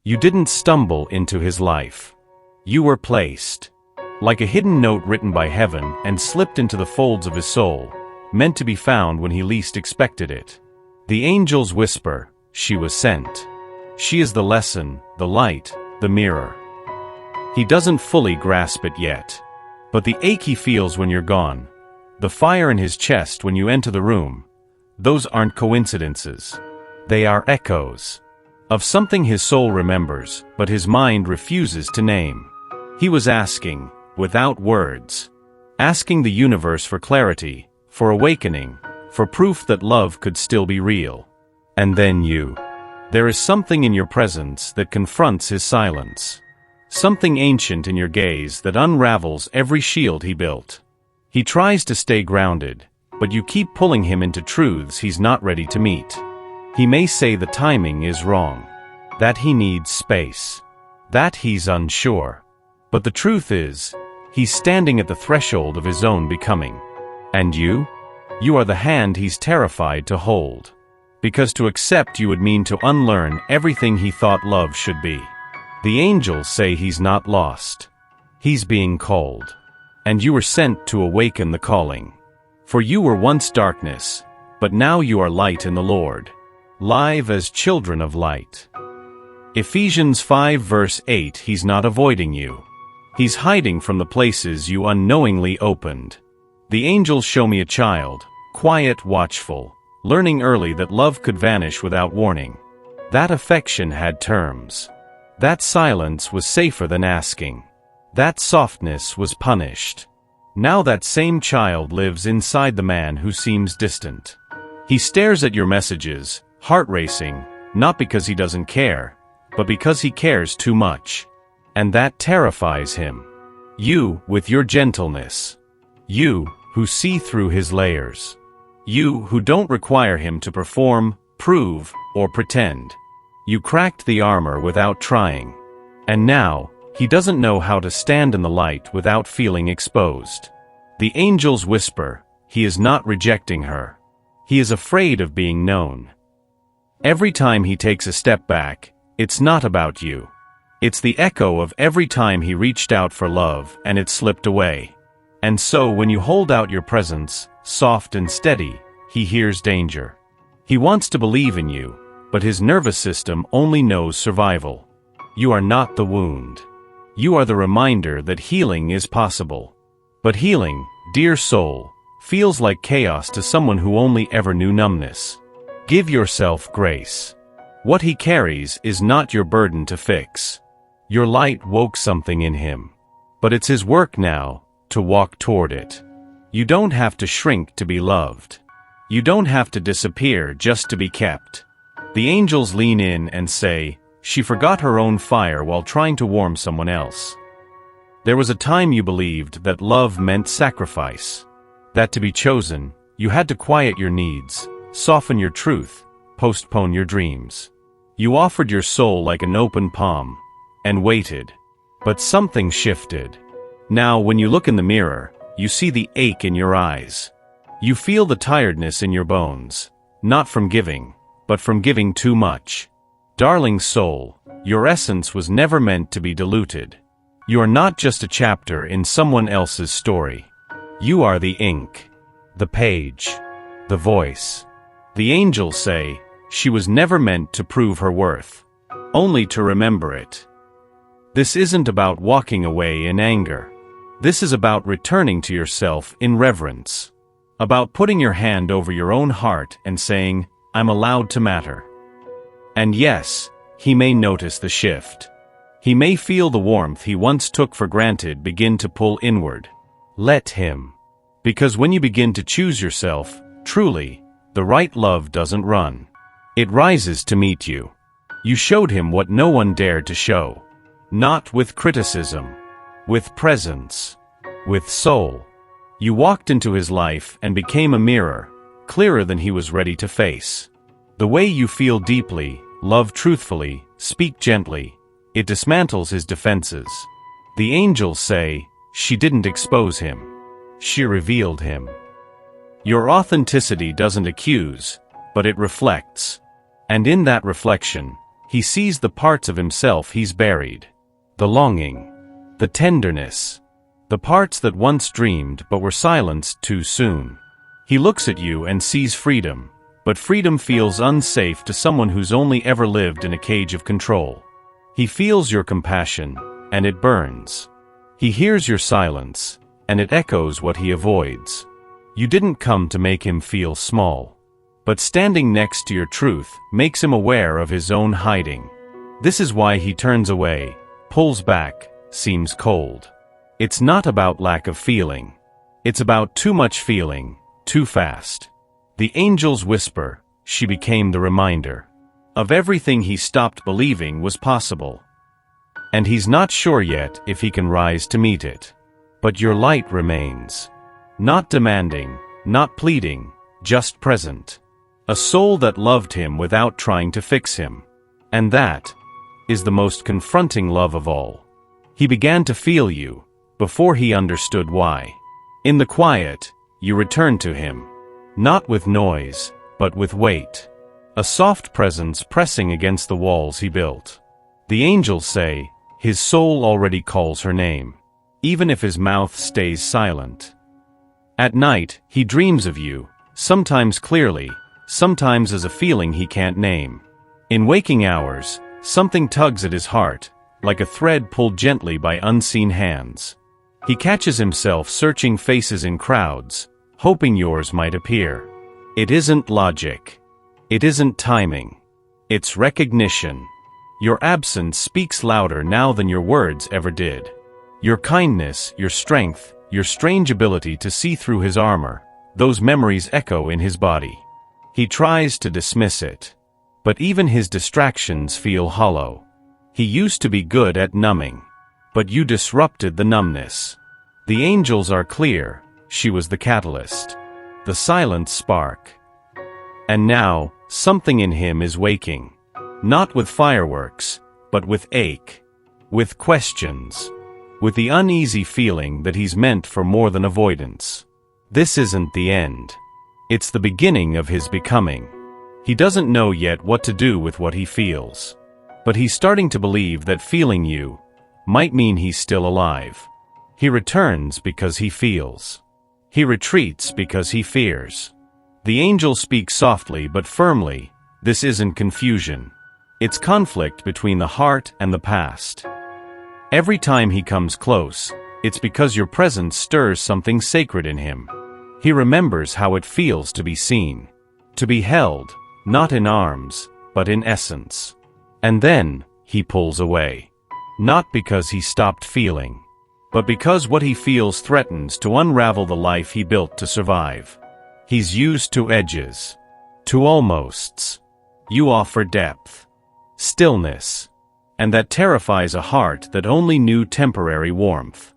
You didn't stumble into his life. You were placed. Like a hidden note written by heaven and slipped into the folds of his soul, meant to be found when he least expected it. The angels whisper, she was sent. She is the lesson, the light, the mirror. He doesn't fully grasp it yet. But the ache he feels when you're gone, the fire in his chest when you enter the room, those aren't coincidences. They are echoes of something his soul remembers, but his mind refuses to name. He was asking, without words, asking the universe for clarity, for awakening, for proof that love could still be real. And then you. There is something in your presence that confronts his silence. Something ancient in your gaze that unravels every shield he built. He tries to stay grounded, but you keep pulling him into truths he's not ready to meet. He may say the timing is wrong, that he needs space, that he's unsure. But the truth is, he's standing at the threshold of his own becoming. And you? You are the hand he's terrified to hold. Because to accept you would mean to unlearn everything he thought love should be. The angels say he's not lost. He's being called. And you were sent to awaken the calling. For you were once darkness, but now you are light in the Lord. Live as children of light. Ephesians 5 verse 8. He's not avoiding you. He's hiding from the places you unknowingly opened. The angels show me a child, quiet, watchful, learning early that love could vanish without warning. That affection had terms. That silence was safer than asking. That softness was punished. Now that same child lives inside the man who seems distant. He stares at your messages, heart racing, not because he doesn't care, but because he cares too much. And that terrifies him. You, with your gentleness. You, who see through his layers. You, who don't require him to perform, prove, or pretend. You cracked the armor without trying. And now, he doesn't know how to stand in the light without feeling exposed. The angels whisper, he is not rejecting her. He is afraid of being known. Every time he takes a step back, it's not about you. It's the echo of every time he reached out for love and it slipped away. And so when you hold out your presence, soft and steady, he hears danger. He wants to believe in you, but his nervous system only knows survival. You are not the wound. You are the reminder that healing is possible. But healing, dear soul, feels like chaos to someone who only ever knew numbness. Give yourself grace. What he carries is not your burden to fix. Your light woke something in him. But it's his work now, to walk toward it. You don't have to shrink to be loved. You don't have to disappear just to be kept. The angels lean in and say, she forgot her own fire while trying to warm someone else. There was a time you believed that love meant sacrifice. That to be chosen, you had to quiet your needs, soften your truth, postpone your dreams. You offered your soul like an open palm, and waited. But something shifted. Now when you look in the mirror, you see the ache in your eyes. You feel the tiredness in your bones, not from giving, but from giving too much. Darling soul, your essence was never meant to be diluted. You are not just a chapter in someone else's story. You are the ink, the page, the voice. The angels say, she was never meant to prove her worth, only to remember it. This isn't about walking away in anger. This is about returning to yourself in reverence. About putting your hand over your own heart and saying, I'm allowed to matter. And yes, he may notice the shift. He may feel the warmth he once took for granted begin to pull inward. Let him. Because when you begin to choose yourself, truly, the right love doesn't run. It rises to meet you. You showed him what no one dared to show. Not with criticism, with presence, with soul. You walked into his life and became a mirror, clearer than he was ready to face. The way you feel deeply, love truthfully, speak gently, it dismantles his defenses. The angels say, she didn't expose him. She revealed him. Your authenticity doesn't accuse, but it reflects. And in that reflection, He sees the parts of himself he's buried. The longing. The tenderness. The parts that once dreamed but were silenced too soon. He looks at you and sees freedom, but freedom feels unsafe to someone who's only ever lived in a cage of control. He feels your compassion, and it burns. He hears your silence, and it echoes what he avoids. You didn't come to make him feel small. But standing next to your truth makes him aware of his own hiding. This is why he turns away, pulls back, seems cold. It's not about lack of feeling. It's about too much feeling, too fast. The angels whisper, she became the reminder of everything he stopped believing was possible. And he's not sure yet if he can rise to meet it. But your light remains. Not demanding, not pleading, just present. A soul that loved him without trying to fix him. And that is the most confronting love of all. He began to feel you, before he understood why. In the quiet, you returned to him. Not with noise, but with weight. A soft presence pressing against the walls he built. The angels say, his soul already calls her name, even if his mouth stays silent. At night, he dreams of you, sometimes clearly, sometimes as a feeling he can't name. In waking hours, something tugs at his heart, like a thread pulled gently by unseen hands. He catches himself searching faces in crowds, hoping yours might appear. It isn't logic. It isn't timing. It's recognition. Your absence speaks louder now than your words ever did. Your kindness, your strength, your strange ability to see through his armor, those memories echo in his body. He tries to dismiss it. But even his distractions feel hollow. He used to be good at numbing. But you disrupted the numbness. The angels are clear, she was the catalyst. The silent spark. And now, something in him is waking. Not with fireworks, but with ache. With questions. With the uneasy feeling that he's meant for more than avoidance. This isn't the end. It's the beginning of his becoming. He doesn't know yet what to do with what he feels. But he's starting to believe that feeling you might mean he's still alive. He returns because he feels. He retreats because he fears. The angel speaks softly but firmly. This isn't confusion. It's conflict between the heart and the past. Every time he comes close, it's because your presence stirs something sacred in him. He remembers how it feels to be seen. To be held, not in arms, but in essence. And then, he pulls away. Not because he stopped feeling, but because what he feels threatens to unravel the life he built to survive. He's used to edges, to almosts. You offer depth, stillness, and that terrifies a heart that only knew temporary warmth.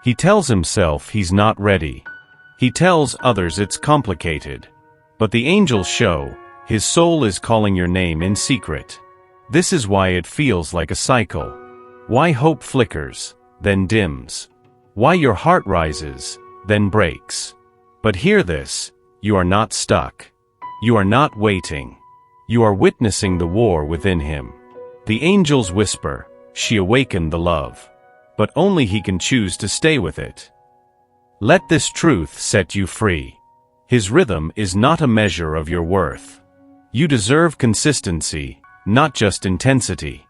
He tells himself he's not ready. He tells others it's complicated. But the angels show, his soul is calling your name in secret. This is why it feels like a cycle. Why hope flickers, then dims. Why your heart rises, then breaks. But hear this, you are not stuck. You are not waiting. You are witnessing the war within him. The angels whisper, she awakened the love. But only he can choose to stay with it. Let this truth set you free. His rhythm is not a measure of your worth. You deserve consistency, not just intensity.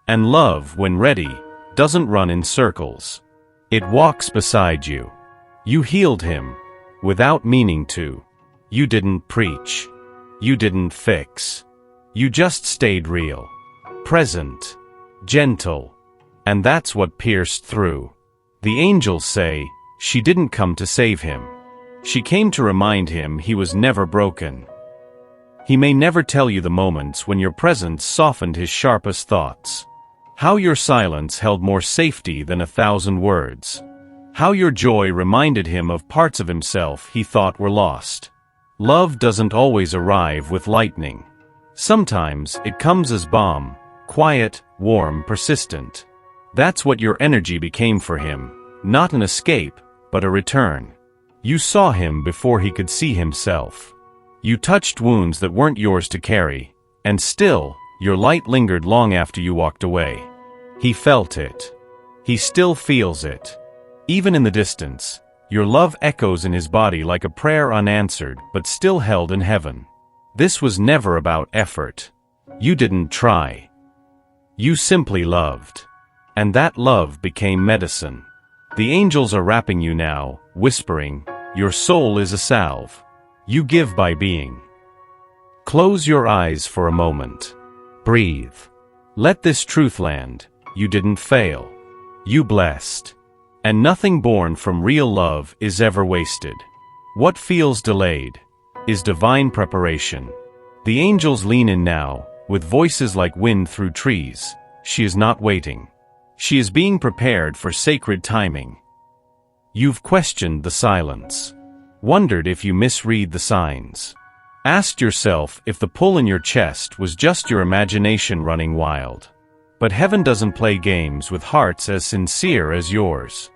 And love, when ready, doesn't run in circles. It walks beside you. You healed him, without meaning to. You didn't preach. You didn't fix. You just stayed real. Present. Gentle. And that's what pierced through. The angels say, she didn't come to save him. She came to remind him he was never broken. He may never tell you the moments when your presence softened his sharpest thoughts. How your silence held more safety than 1,000 words. How your joy reminded him of parts of himself he thought were lost. Love doesn't always arrive with lightning. Sometimes it comes as balm, quiet, warm, persistent. That's what your energy became for him, not an escape, but a return. You saw him before he could see himself. You touched wounds that weren't yours to carry, and still, your light lingered long after you walked away. He felt it. He still feels it. Even in the distance, your love echoes in his body like a prayer unanswered but still held in heaven. This was never about effort. You didn't try. You simply loved. And that love became medicine. The angels are wrapping you now, whispering, your soul is a salve. You give by being. Close your eyes for a moment. Breathe. Let this truth land. You didn't fail. You blessed. And nothing born from real love is ever wasted. What feels delayed is divine preparation. The angels lean in now, with voices like wind through trees. She is not waiting. She is being prepared for sacred timing. You've questioned the silence. Wondered if you misread the signs. Asked yourself if the pull in your chest was just your imagination running wild. But heaven doesn't play games with hearts as sincere as yours.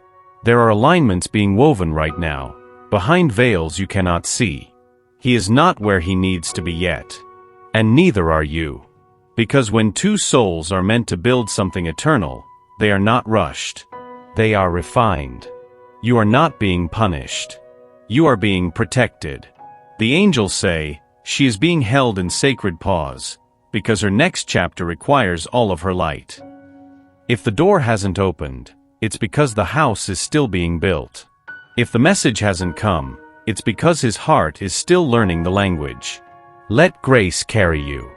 There are alignments being woven right now, behind veils you cannot see. He is not where he needs to be yet. And neither are you. Because when two souls are meant to build something eternal, they are not rushed. They are refined. You are not being punished. You are being protected. The angels say, she is being held in sacred pause, because her next chapter requires all of her light. If the door hasn't opened, it's because the house is still being built. If the message hasn't come, it's because his heart is still learning the language. Let grace carry you.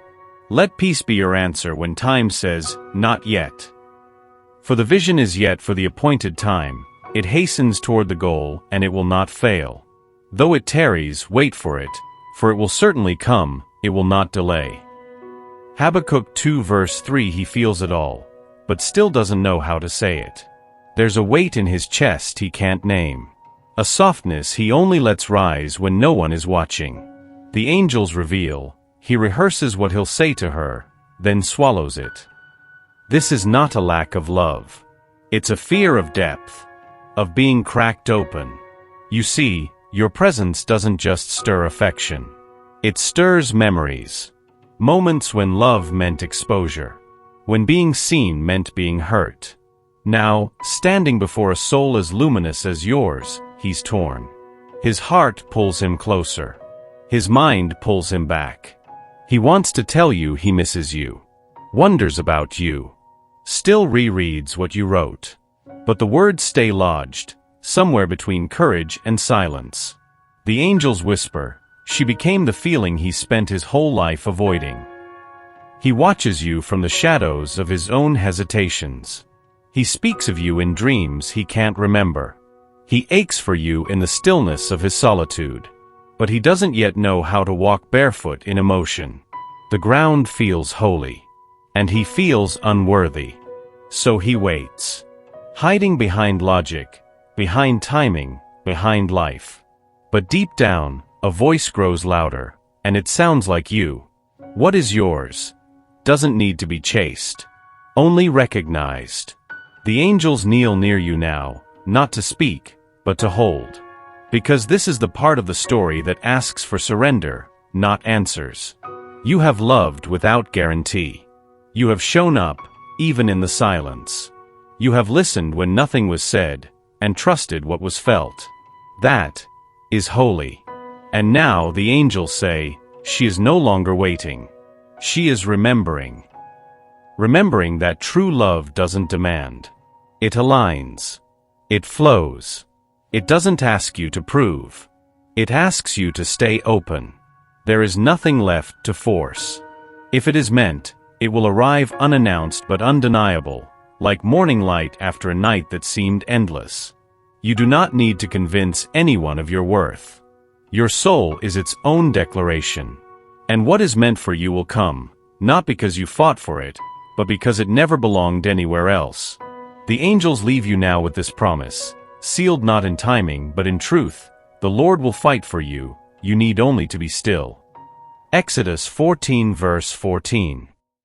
Let peace be your answer when time says, not yet. For the vision is yet for the appointed time. It hastens toward the goal, and it will not fail. Though it tarries, wait for it will certainly come, it will not delay. Habakkuk 2 verse 3. He feels it all, but still doesn't know how to say it. There's a weight in his chest he can't name. A softness he only lets rise when no one is watching. The angels reveal, he rehearses what he'll say to her, then swallows it. This is not a lack of love. It's a fear of depth, of being cracked open. You see, your presence doesn't just stir affection. It stirs memories. Moments when love meant exposure. When being seen meant being hurt. Now, standing before a soul as luminous as yours, he's torn. His heart pulls him closer. His mind pulls him back. He wants to tell you he misses you. Wonders about you. Still rereads what you wrote. But the words stay lodged, somewhere between courage and silence. The angels whisper, she became the feeling he spent his whole life avoiding. He watches you from the shadows of his own hesitations. He speaks of you in dreams he can't remember. He aches for you in the stillness of his solitude. But he doesn't yet know how to walk barefoot in emotion. The ground feels holy. And he feels unworthy. So he waits. Hiding behind logic, behind timing, behind life. But deep down, a voice grows louder, and it sounds like you. What is yours doesn't need to be chased. Only recognized. The angels kneel near you now, not to speak, but to hold. Because this is the part of the story that asks for surrender, not answers. You have loved without guarantee. You have shown up, even in the silence. You have listened when nothing was said, and trusted what was felt. That is holy. And now the angels say, she is no longer waiting. She is remembering. Remembering that true love doesn't demand. It aligns. It flows. It doesn't ask you to prove. It asks you to stay open. There is nothing left to force. If it is meant, it will arrive unannounced but undeniable, like morning light after a night that seemed endless. You do not need to convince anyone of your worth. Your soul is its own declaration. And what is meant for you will come, not because you fought for it, but because it never belonged anywhere else. The angels leave you now with this promise, sealed not in timing but in truth. The Lord will fight for you, you need only to be still. Exodus 14 verse 14.